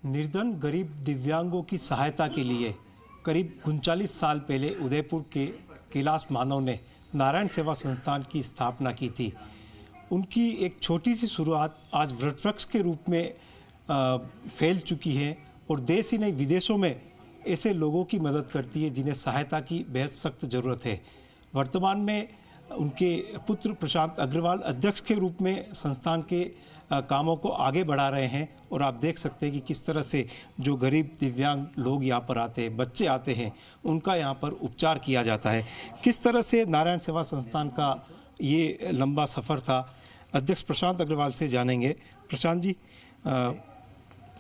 निर्धन गरीब दिव्यांगों की सहायता के लिए करीब 39 साल पहले उदयपुर के कैलाश मानव ने नारायण सेवा संस्थान की स्थापना की थी। उनकी एक छोटी सी शुरुआत आज वटवृक्ष के रूप में फैल चुकी है और देश ही नहीं विदेशों में ऐसे लोगों की मदद करती है जिन्हें सहायता की बेहद सख्त ज़रूरत है। वर्तमान में उनके पुत्र प्रशांत अग्रवाल अध्यक्ष के रूप में संस्थान के कामों को आगे बढ़ा रहे हैं और आप देख सकते हैं कि किस तरह से जो गरीब दिव्यांग लोग यहाँ पर आते हैं, बच्चे आते हैं, उनका यहाँ पर उपचार किया जाता है। किस तरह से नारायण सेवा संस्थान का ये लंबा सफ़र था, अध्यक्ष प्रशांत अग्रवाल से जानेंगे। प्रशांत जी,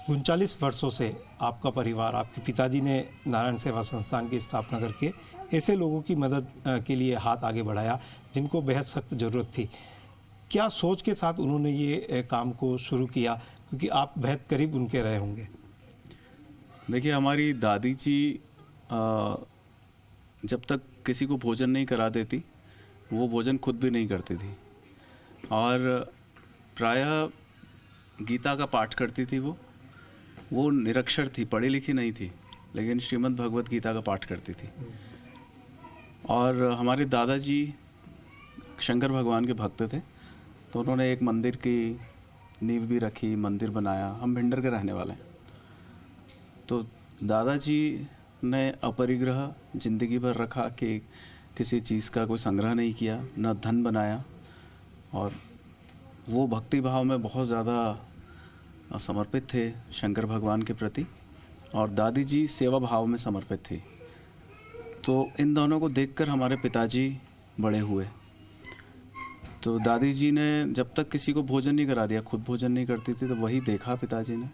39 वर्षों से आपका परिवार, आपके पिताजी ने नारायण सेवा संस्थान की स्थापना करके ऐसे लोगों की मदद के लिए हाथ आगे बढ़ाया जिनको बेहद सख्त ज़रूरत थी। क्या सोच के साथ उन्होंने ये काम को शुरू किया, क्योंकि आप बेहद करीब उनके रहे होंगे? देखिए, हमारी दादी जी जब तक किसी को भोजन नहीं करा देती वो भोजन खुद भी नहीं करती थी और प्रायः गीता का पाठ करती थी। वो निरक्षर थी, पढ़ी लिखी नहीं थी, लेकिन श्रीमद् भगवत गीता का पाठ करती थी। और हमारे दादाजी शंकर भगवान के भक्त थे, तो उन्होंने एक मंदिर की नींव भी रखी, मंदिर बनाया। हम भिंडर के रहने वाले हैं, तो दादाजी ने अपरिग्रह जिंदगी भर रखा कि किसी चीज़ का कोई संग्रह नहीं किया, न धन बनाया, और वो भक्ति भाव में बहुत ज़्यादा समर्पित थे शंकर भगवान के प्रति, और दादी जी सेवा भाव में समर्पित थी। तो इन दोनों को देखकर हमारे पिताजी बड़े हुए। तो दादी जी ने जब तक किसी को भोजन नहीं करा दिया, खुद भोजन नहीं करती थी, तो वही देखा पिताजी ने।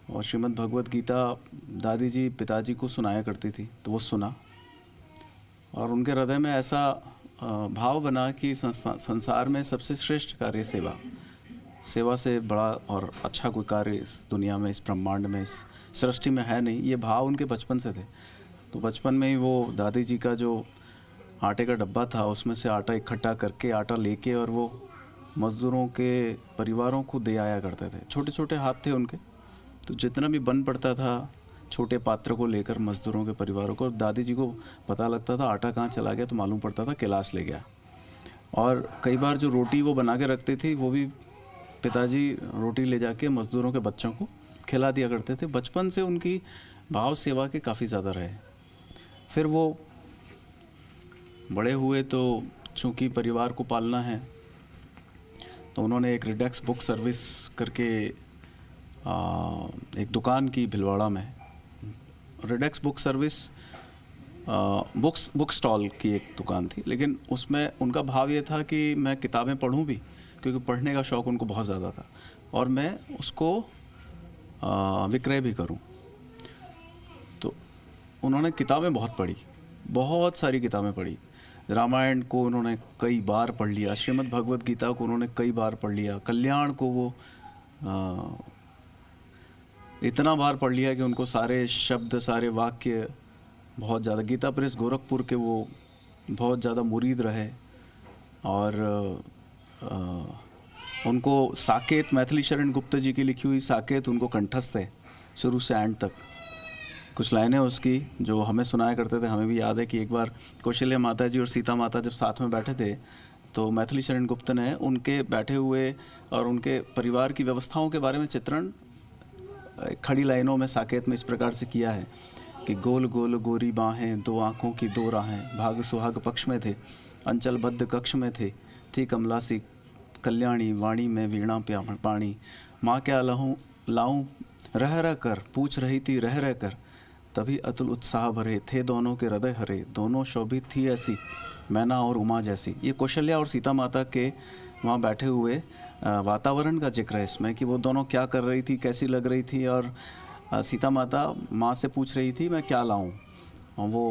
और श्रीमद् भगवत गीता दादी जी पिताजी को सुनाया करती थी, तो वो सुना और उनके हृदय में ऐसा भाव बना कि संसार में सबसे श्रेष्ठ कार्य सेवा से बड़ा और अच्छा कोई कार्य इस दुनिया में, इस ब्रह्मांड में, इस सृष्टि में है नहीं। ये भाव उनके बचपन से थे। तो बचपन में ही वो दादी जी का जो आटे का डब्बा था, उसमें से आटा इकट्ठा करके, आटा लेके, और वो मज़दूरों के परिवारों को दे आया करते थे। छोटे छोटे हाथ थे उनके, तो जितना भी बन पड़ता था छोटे पात्र को लेकर मज़दूरों के परिवारों को, दादी जी को पता लगता था आटा कहाँ चला गया, तो मालूम पड़ता था कैलाश ले गया। और कई बार जो रोटी वो बना के रखती थी, वो भी पिताजी रोटी ले जाके मज़दूरों के बच्चों को खिला दिया करते थे। बचपन से उनकी भाव सेवा के काफ़ी ज़्यादा रहे। फिर वो बड़े हुए, तो चूँकि परिवार को पालना है, तो उन्होंने एक रिडेक्स बुक सर्विस करके एक दुकान की भिलवाड़ा में। रिडेक्स बुक सर्विस बुक स्टॉल की एक दुकान थी, लेकिन उसमें उनका भाव ये था कि मैं किताबें पढ़ूं भी, क्योंकि पढ़ने का शौक़ उनको बहुत ज़्यादा था, और मैं उसको विक्रय भी करूं। तो उन्होंने किताबें बहुत पढ़ी, बहुत सारी किताबें पढ़ी। रामायण को उन्होंने कई बार पढ़ लिया, श्रीमद् भगवत गीता को उन्होंने कई बार पढ़ लिया, कल्याण को वो इतना बार पढ़ लिया कि उनको सारे शब्द, सारे वाक्य बहुत ज़्यादा। गीता प्रेस गोरखपुर के वो बहुत ज़्यादा मुरीद रहे, और उनको साकेत, मैथिली शरण गुप्त जी की लिखी हुई साकेत उनको कंठस्थ है शुरू से एंड तक। कुछ लाइनें उसकी जो हमें सुनाया करते थे, हमें भी याद है कि एक बार कौशल्या माता जी और सीता माता जब साथ में बैठे थे, तो मैथिली शरण गुप्त ने उनके बैठे हुए और उनके परिवार की व्यवस्थाओं के बारे में चित्रण खड़ी लाइनों में साकेत में इस प्रकार से किया है कि गोल गोल गोरी बाहें, दो आँखों की दो राहें, भाग सुहाग पक्ष में थे, अंचल बद्ध कक्ष में थी कमलासी कल्याणी, वाणी में वीणा पाणी, माँ क्या लाऊं रह रह कर, पूछ रही थी रह रह कर, तभी अतुल उत्साह भरे, थे दोनों के हृदय हरे, दोनों शोभित थी ऐसी मैना और उमा जैसी। ये कौशल्या और सीता माता के वहाँ बैठे हुए वातावरण का जिक्र है इसमें, कि वो दोनों क्या कर रही थी, कैसी लग रही थी। और सीता माता माँ से पूछ रही थी मैं क्या लाऊं, और वो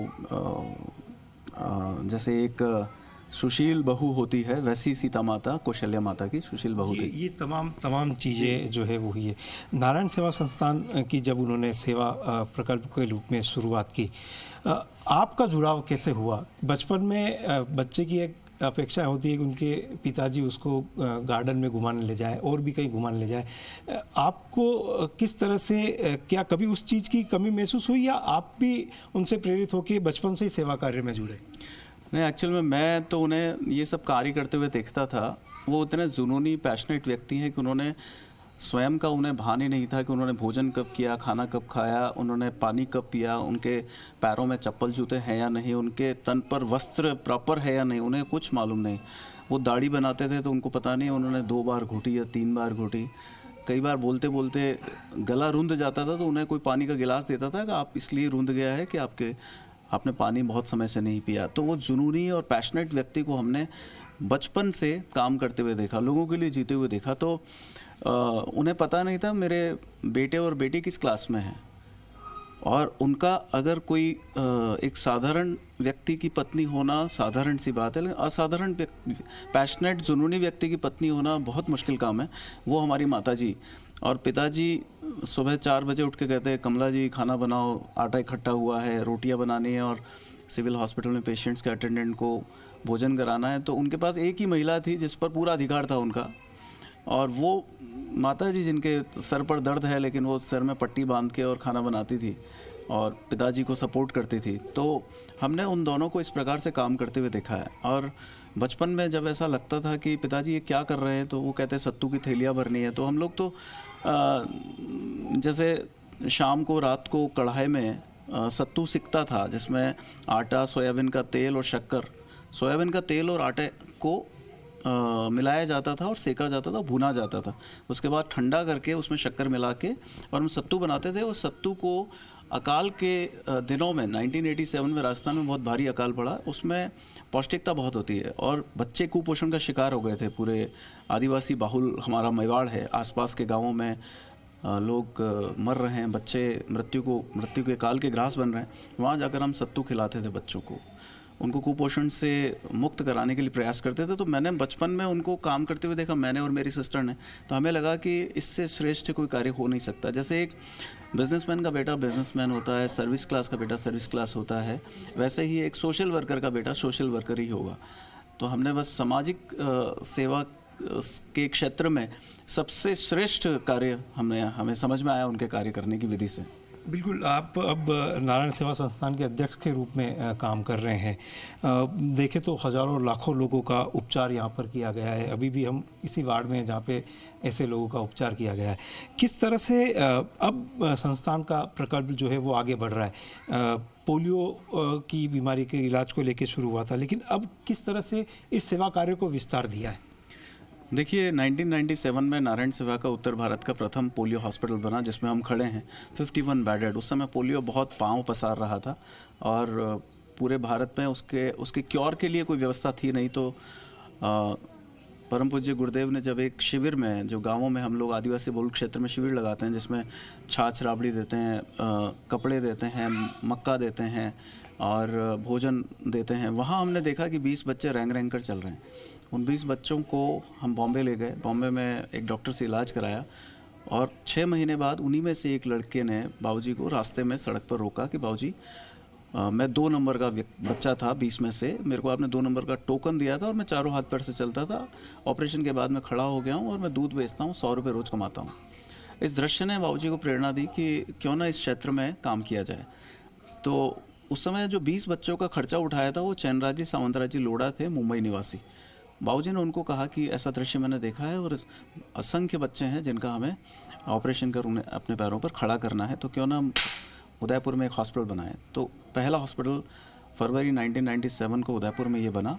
जैसे एक सुशील बहू होती है, वैसी सीता माता, कौशल्या माता की सुशील बहू थी। ये तमाम चीज़ें जो है वो हुई है। नारायण सेवा संस्थान की जब उन्होंने सेवा प्रकल्प के रूप में शुरुआत की, आपका जुड़ाव कैसे हुआ? बचपन में बच्चे की एक अपेक्षा होती है कि उनके पिताजी उसको गार्डन में घुमाने ले जाए और भी कहीं घुमाने ले जाए। आपको किस तरह से, क्या कभी उस चीज़ की कमी महसूस हुई या आप भी उनसे प्रेरित होकर बचपन से ही सेवा कार्य में जुड़े? नहीं, एक्चुअल में मैं तो उन्हें ये सब कार्य करते हुए देखता था। वो इतने जुनूनी पैशनेट व्यक्ति हैं कि उन्होंने स्वयं का उन्हें भान ही नहीं था कि उन्होंने भोजन कब किया, खाना कब खाया, उन्होंने पानी कब पिया, उनके पैरों में चप्पल जूते हैं या नहीं, उनके तन पर वस्त्र प्रॉपर है या नहीं, उन्हें कुछ मालूम नहीं। वो दाढ़ी बनाते थे तो उनको पता नहीं उन्होंने 2 बार घूटी या 3 बार घूटी। कई बार बोलते बोलते गला रुंध जाता था तो उन्हें कोई पानी का गिलास देता था कि आप इसलिए रुंध गया है कि आपने पानी बहुत समय से नहीं पिया। तो वो जुनूनी और पैशनेट व्यक्ति को हमने बचपन से काम करते हुए देखा, लोगों के लिए जीते हुए देखा। तो उन्हें पता नहीं था मेरे बेटे और बेटी किस क्लास में हैं, और उनका अगर कोई एक साधारण व्यक्ति की पत्नी होना साधारण सी बात है, लेकिन असाधारण पैशनेट जुनूनी व्यक्ति की पत्नी होना बहुत मुश्किल काम है। वो हमारी माताजी और पिताजी सुबह 4 बजे उठ के कहते हैं, कमला जी खाना बनाओ, आटा इकट्ठा हुआ है, रोटियां बनानी है और सिविल हॉस्पिटल में पेशेंट्स के अटेंडेंट को भोजन कराना है। तो उनके पास एक ही महिला थी जिस पर पूरा अधिकार था उनका, और वो माताजी जिनके सर पर दर्द है लेकिन वो सर में पट्टी बांध के और खाना बनाती थी और पिताजी को सपोर्ट करती थी। तो हमने उन दोनों को इस प्रकार से काम करते हुए देखा है। और बचपन में जब ऐसा लगता था कि पिताजी ये क्या कर रहे हैं, तो वो कहते सत्तू की थैलियाँ भरनी है, तो हम लोग तो जैसे शाम को रात को कढ़ाई में सत्तू सिकता था जिसमें आटा, सोयाबीन का तेल और शक्कर, सोयाबीन का तेल और आटे को मिलाया जाता था और सेका जाता था, भुना जाता था। उसके बाद ठंडा करके उसमें शक्कर मिला के और हम सत्तू बनाते थे। और सत्तू को अकाल के दिनों में 1987 में राजस्थान में बहुत भारी अकाल पड़ा, उसमें पौष्टिकता बहुत होती है और बच्चे कुपोषण का शिकार हो गए थे। पूरे आदिवासी बाहुल हमारा मेवाड़ है, आसपास के गांवों में लोग मर रहे हैं, बच्चे मृत्यु के काल के ग्रास बन रहे हैं। वहाँ जाकर हम सत्तू खिलाते थे बच्चों को, उनको कुपोषण से मुक्त कराने के लिए प्रयास करते थे। तो मैंने बचपन में उनको काम करते हुए देखा, मैंने और मेरी सिस्टर ने। तो हमें लगा कि इससे श्रेष्ठ कोई कार्य हो नहीं सकता। जैसे एक बिजनेसमैन का बेटा बिजनेसमैन होता है, सर्विस क्लास का बेटा सर्विस क्लास होता है, वैसे ही एक सोशल वर्कर का बेटा सोशल वर्कर ही होगा। तो हमने बस सामाजिक सेवा के क्षेत्र में सबसे श्रेष्ठ कार्य हमें समझ में आया उनके कार्य करने की विधि से। बिल्कुल, आप अब नारायण सेवा संस्थान के अध्यक्ष के रूप में काम कर रहे हैं। देखें तो हज़ारों लाखों लोगों का उपचार यहाँ पर किया गया है। अभी भी हम इसी वार्ड में हैं जहाँ पे ऐसे लोगों का उपचार किया गया है। किस तरह से अब संस्थान का प्रकल्प जो है वो आगे बढ़ रहा है? पोलियो की बीमारी के इलाज को लेकर शुरू हुआ था, लेकिन अब किस तरह से इस सेवा कार्य को विस्तार दिया है? देखिए, 1997 में नारायण सेवा का उत्तर भारत का प्रथम पोलियो हॉस्पिटल बना जिसमें हम खड़े हैं, 51 बेडेड। उस समय पोलियो बहुत पांव पसार रहा था और पूरे भारत में उसके क्योर के लिए कोई व्यवस्था थी नहीं। तो परम पूज्य गुरुदेव ने जब एक शिविर में, जो गांवों में हम लोग आदिवासी बहुल क्षेत्र में शिविर लगाते हैं जिसमें छाछ राबड़ी देते हैं, कपड़े देते हैं, मक्का देते हैं और भोजन देते हैं, वहाँ हमने देखा कि 20 बच्चे रैंग कर चल रहे हैं। उन 20 बच्चों को हम बॉम्बे ले गए, बॉम्बे में एक डॉक्टर से इलाज कराया और 6 महीने बाद उन्हीं में से एक लड़के ने बाबूजी को रास्ते में सड़क पर रोका कि बाबूजी, मैं 2 नंबर का बच्चा था 20 में से, मेरे को आपने 2 नंबर का टोकन दिया था और मैं चारों हाथ पैर से चलता था। ऑपरेशन के बाद मैं खड़ा हो गया हूँ और मैं दूध बेचता हूँ, 100 रुपये रोज़ कमाता हूँ। इस दृश्य ने बाबूजी को प्रेरणा दी कि क्यों ना इस क्षेत्र में काम किया जाए। तो उस समय जो 20 बच्चों का खर्चा उठाया था वो चैनराज जी सावंतराज जी लोढ़ा थे, मुंबई निवासी। बाबूजी ने उनको कहा कि ऐसा दृश्य मैंने देखा है और असंख्य बच्चे हैं जिनका हमें ऑपरेशन कर उन्हें अपने पैरों पर खड़ा करना है, तो क्यों ना उदयपुर में एक हॉस्पिटल बनाएं। तो पहला हॉस्पिटल फरवरी 1997 को उदयपुर में ये बना।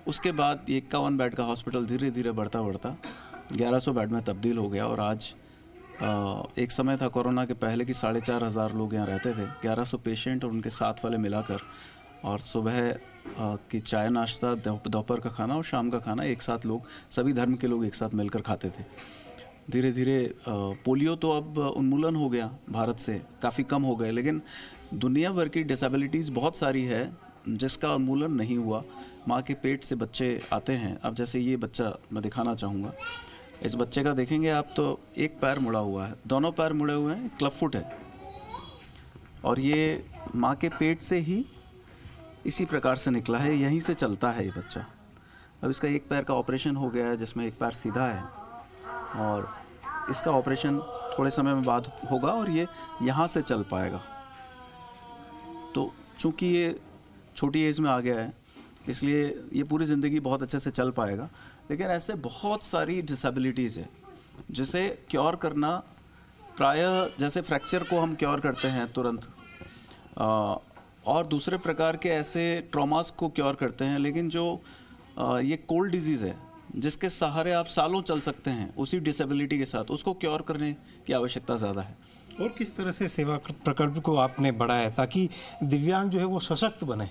उसके बाद 51 बेड का हॉस्पिटल धीरे धीरे बढ़ता 1100 बेड में तब्दील हो गया और आज एक समय था कोरोना के पहले कि 4,500 लोग यहाँ रहते थे, 1100 पेशेंट और उनके साथ वाले मिलाकर, और सुबह की चाय नाश्ता, दोपहर का खाना और शाम का खाना एक साथ लोग, सभी धर्म के लोग एक साथ मिलकर खाते थे। धीरे धीरे पोलियो तो अब उन्मूलन हो गया भारत से, काफ़ी कम हो गए, लेकिन दुनिया भर की डिसेबिलिटीज़ बहुत सारी है जिसका उन्मूलन नहीं हुआ। माँ के पेट से बच्चे आते हैं। अब जैसे ये बच्चा मैं दिखाना चाहूँगा, इस बच्चे का देखेंगे आप तो एक पैर मुड़ा हुआ है, दोनों पैर मुड़े हुए हैं, क्लब फुट है, और ये माँ के पेट से ही इसी प्रकार से निकला है, यहीं से चलता है ये बच्चा। अब इसका एक पैर का ऑपरेशन हो गया है जिसमें एक पैर सीधा है, और इसका ऑपरेशन थोड़े समय में बाद होगा और ये यहाँ से चल पाएगा। तो चूँकि ये छोटी एज में आ गया है इसलिए ये पूरी ज़िंदगी बहुत अच्छे से चल पाएगा। लेकिन ऐसे बहुत सारी डिसेबिलिटीज़ है जिसे क्योर करना, प्रायः जैसे फ्रैक्चर को हम क्योर करते हैं तुरंत, और दूसरे प्रकार के ऐसे ट्रॉमास को क्योर करते हैं, लेकिन जो ये कोल्ड डिजीज़ है जिसके सहारे आप सालों चल सकते हैं उसी डिसेबिलिटी के साथ, उसको क्योर करने की आवश्यकता ज़्यादा है। और किस तरह से सेवा प्रकल्प को आपने बढ़ाया ताकि दिव्यांग जो है वो सशक्त बने?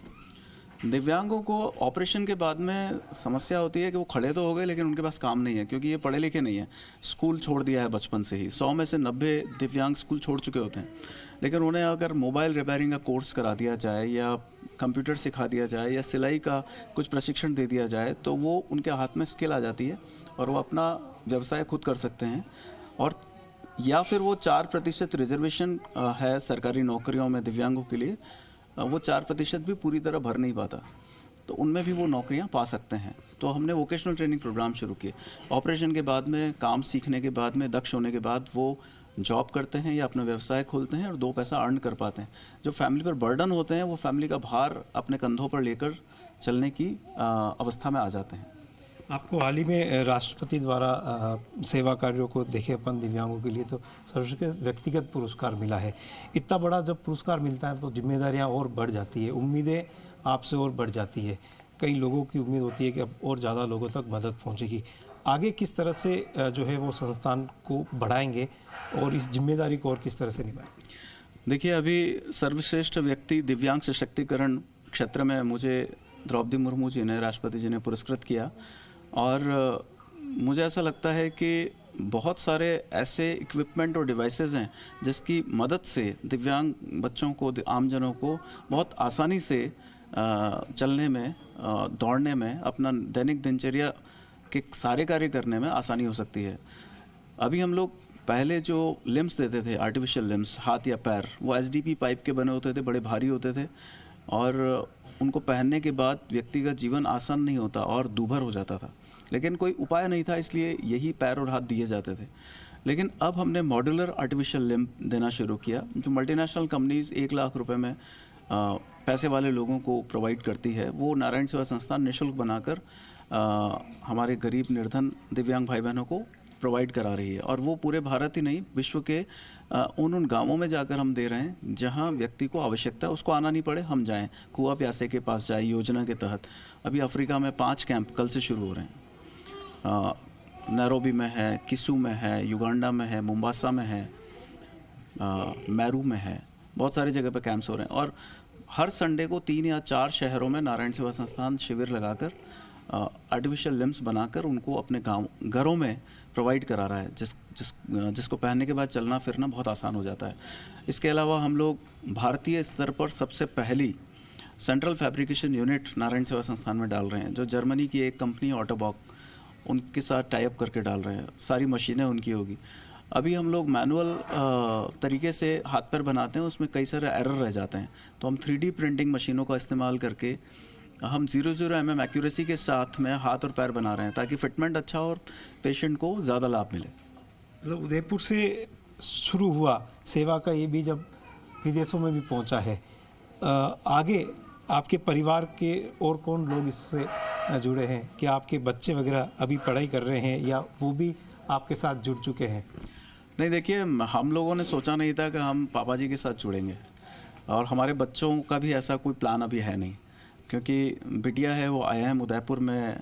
दिव्यांगों को ऑपरेशन के बाद में समस्या होती है कि वो खड़े तो हो गए लेकिन उनके पास काम नहीं है, क्योंकि ये पढ़े लिखे नहीं है, स्कूल छोड़ दिया है बचपन से ही। 100 में से 90 दिव्यांग स्कूल छोड़ चुके होते हैं। लेकिन उन्हें अगर मोबाइल रिपेयरिंग का कोर्स करा दिया जाए या कंप्यूटर सिखा दिया जाए या सिलाई का कुछ प्रशिक्षण दे दिया जाए तो वो उनके हाथ में स्किल आ जाती है और वो अपना व्यवसाय खुद कर सकते हैं। और या फिर वो 4% रिजर्वेशन है सरकारी नौकरियों में दिव्यांगों के लिए, वो 4% भी पूरी तरह भर नहीं पाता, तो उनमें भी वो नौकरियां पा सकते हैं। तो हमने वोकेशनल ट्रेनिंग प्रोग्राम शुरू किए। ऑपरेशन के बाद में, काम सीखने के बाद में, दक्ष होने के बाद वो जॉब करते हैं या अपना व्यवसाय खोलते हैं और 2 पैसा अर्न कर पाते हैं। जो फैमिली पर बर्डन होते हैं वो फैमिली का भार अपने कंधों पर लेकर चलने की अवस्था में आ जाते हैं। आपको हाल ही में राष्ट्रपति द्वारा सेवा कार्यों को देखे अपन दिव्यांगों के लिए तो सर्वश्रेष्ठ व्यक्तिगत पुरस्कार मिला है। इतना बड़ा जब पुरस्कार मिलता है तो जिम्मेदारियां और बढ़ जाती है, उम्मीदें आपसे और बढ़ जाती है। कई लोगों की उम्मीद होती है कि अब और ज़्यादा लोगों तक मदद पहुंचेगी। आगे किस तरह से जो है वो संस्थान को बढ़ाएंगे और इस जिम्मेदारी को और किस तरह से निभाएंगे? देखिए, अभी सर्वश्रेष्ठ व्यक्ति दिव्यांग सशक्तिकरण क्षेत्र में मुझे द्रौपदी मुर्मू जी ने, राष्ट्रपति जी ने पुरस्कृत किया। और मुझे ऐसा लगता है कि बहुत सारे ऐसे इक्विपमेंट और डिवाइसेस हैं जिसकी मदद से दिव्यांग बच्चों को, आमजनों को बहुत आसानी से चलने में, दौड़ने में, अपना दैनिक दिनचर्या के सारे कार्य करने में आसानी हो सकती है। अभी हम लोग पहले जो लिम्स देते थे, आर्टिफिशियल लिम्स, हाथ या पैर, वो SDP पाइप के बने होते थे, बड़े भारी होते थे और उनको पहनने के बाद व्यक्ति का जीवन आसान नहीं होता और दूभर हो जाता था। लेकिन कोई उपाय नहीं था, इसलिए यही पैर और हाथ दिए जाते थे। लेकिन अब हमने मॉड्यूलर आर्टिफिशियल लिम्ब देना शुरू किया, जो मल्टीनेशनल कंपनीज 1 लाख रुपए में पैसे वाले लोगों को प्रोवाइड करती है। वो नारायण सेवा संस्थान निःशुल्क बनाकर हमारे गरीब निर्धन दिव्यांग भाई बहनों को प्रोवाइड करा रही है। और वो पूरे भारत ही नहीं, विश्व के उन गांवों में जाकर हम दे रहे हैं जहां व्यक्ति को आवश्यकता है, उसको आना नहीं पड़े, हम जाएं, कुआं प्यासे के पास जाए योजना के तहत। अभी अफ्रीका में 5 कैंप कल से शुरू हो रहे हैं। नैरोबी में है, किसू में है, युगांडा में है, मुंबासा में है, मैरू में है, बहुत सारी जगह पे कैंप्स हो रहे हैं। और हर संडे को 3 या 4 शहरों में नारायण सेवा संस्थान शिविर लगाकर आर्टिफिशियल लिम्स बनाकर उनको अपने घरों में प्रोवाइड करा रहा है, जिसको पहनने के बाद चलना फिरना बहुत आसान हो जाता है। इसके अलावा हम लोग भारतीय स्तर पर सबसे पहली सेंट्रल फैब्रिकेशन यूनिट नारायण सेवा संस्थान में डाल रहे हैं, जो जर्मनी की एक कंपनी ऑटोबॉक, उनके साथ टाई अप करके डाल रहे हैं। सारी मशीनें उनकी होगी। अभी हम लोग मैनुअल तरीके से हाथ पैर बनाते हैं, उसमें कई सारे एरर रह जाते हैं, तो हम 3D प्रिंटिंग मशीनों का इस्तेमाल करके हम 0.0 mm एक्यूरेसी के साथ में हाथ और पैर बना रहे हैं, ताकि फिटमेंट अच्छा हो और पेशेंट को ज़्यादा लाभ मिले। मतलब उदयपुर से शुरू हुआ सेवा का ये भी जब विदेशों में भी पहुंचा है, आगे आपके परिवार के और कौन लोग इससे जुड़े हैं? क्या आपके बच्चे वगैरह अभी पढ़ाई कर रहे हैं या वो भी आपके साथ जुड़ चुके हैं? नहीं, देखिए, हम लोगों ने सोचा नहीं था कि हम पापा जी के साथ जुड़ेंगे, और हमारे बच्चों का भी ऐसा कोई प्लान अभी है नहीं, क्योंकि बिटिया है वो IIM उदयपुर में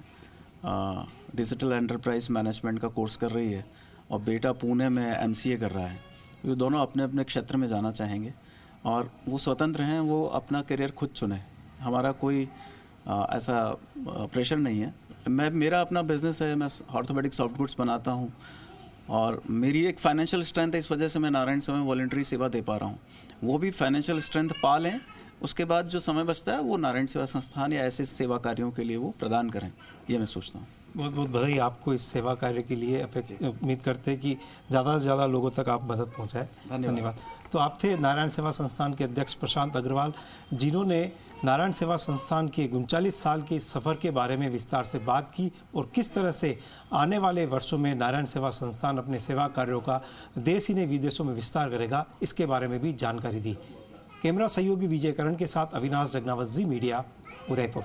डिजिटल एंटरप्राइज मैनेजमेंट का कोर्स कर रही है और बेटा पुणे में MCA कर रहा है। ये दोनों अपने अपने क्षेत्र में जाना चाहेंगे और वो स्वतंत्र हैं, वो अपना करियर खुद चुने। हमारा कोई ऐसा प्रेशर नहीं है। मेरा अपना बिजनेस है, मैं ऑर्थोपेडिक सॉफ्ट गुड्स बनाता हूँ और मेरी एक फाइनेंशियल स्ट्रेंथ है, इस वजह से मैं नारायण सेवा में वॉलंटरी सेवा दे पा रहा हूँ। वो भी फाइनेंशियल स्ट्रेंथ पा लें, उसके बाद जो समय बचता है वो नारायण सेवा संस्थान या ऐसे सेवा कार्यों के लिए वो प्रदान करें, ये मैं सोचता हूँ। बहुत बहुत बधाई आपको इस सेवा कार्य के लिए। उम्मीद करते हैं कि ज़्यादा से ज़्यादा लोगों तक आप मदद पहुँचाएं। धन्यवाद। तो आप थे नारायण सेवा संस्थान के अध्यक्ष प्रशांत अग्रवाल, जिन्होंने नारायण सेवा संस्थान के 39 साल के इस सफ़र के बारे में विस्तार से बात की और किस तरह से आने वाले वर्षों में नारायण सेवा संस्थान अपने सेवा कार्यों का देश ही नहीं विदेशों में विस्तार करेगा, इसके बारे में भी जानकारी दी। कैमरा सहयोगी विजय करण के साथ अविनाश जगनावत, जी मीडिया, उदयपुर।